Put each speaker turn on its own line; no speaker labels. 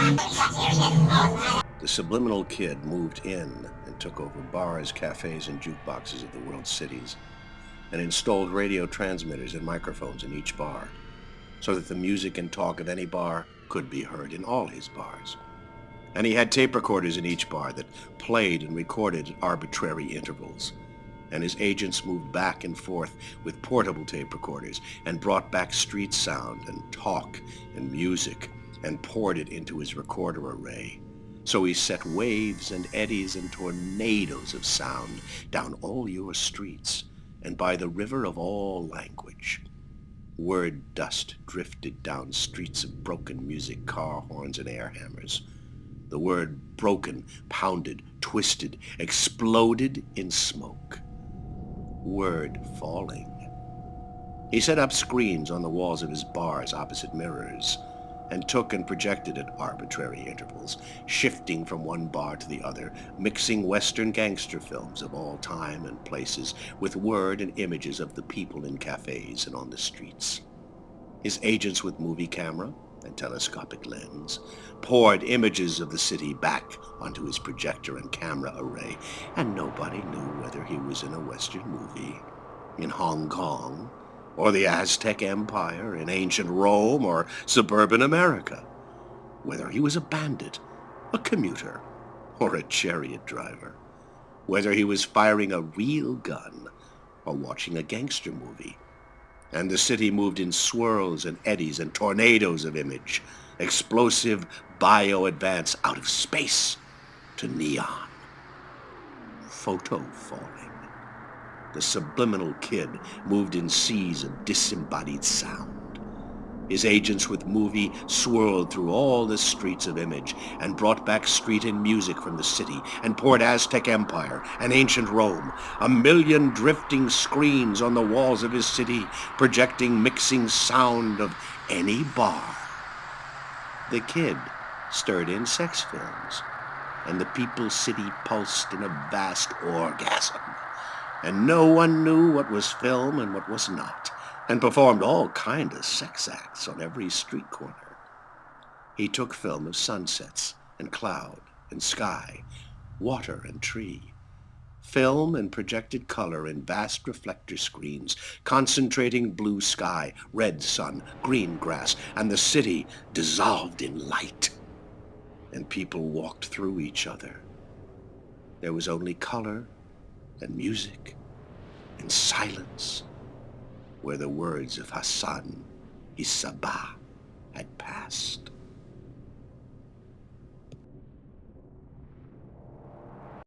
The Subliminal Kid moved in and took over bars, cafes, and jukeboxes of the world's cities, and installed radio transmitters and microphones in each bar, so that the music and talk of any bar could be heard in all his bars. And he had tape recorders in each bar that played and recorded at arbitrary intervals. And his agents moved back and forth with portable tape recorders and brought back street sound and talk and music and poured it into his recorder array. So he set waves and eddies and tornadoes of sound down all your streets and by the river of all language. Word dust drifted down streets of broken music, car horns, and air hammers. The word broken, pounded, twisted, exploded in smoke. Word falling. He set up screens on the walls of his bars opposite mirrors, and took and projected at arbitrary intervals, shifting from one bar to the other, mixing Western gangster films of all time and places with word and images of the people in cafes and on the streets. His agents with movie camera and telescopic lens poured images of the city back onto his projector and camera array, and nobody knew whether he was in a Western movie, in Hong Kong, or the Aztec Empire, in ancient Rome, or suburban America, whether he was a bandit, a commuter, or a chariot driver, whether he was firing a real gun or watching a gangster movie. And the city moved in swirls and eddies and tornadoes of image, explosive bio-advance out of space to neon. Photo falling. The Subliminal Kid moved in seas of disembodied sound. His agents with movie swirled through all the streets of image and brought back street and music from the city and poured Aztec Empire and ancient Rome, a million drifting screens on the walls of his city, projecting mixing sound of any bar. The Kid stirred in sex films, and the people's city pulsed in a vast orgasm. And no one knew what was film and what was not, and performed all kind of sex acts on every street corner. He took film of sunsets and cloud and sky, water and tree, film and projected color in vast reflector screens, concentrating blue sky, red sun, green grass, and the city dissolved in light. And people walked through each other. There was only color and music and silence where the words of Hassan Isabah had passed.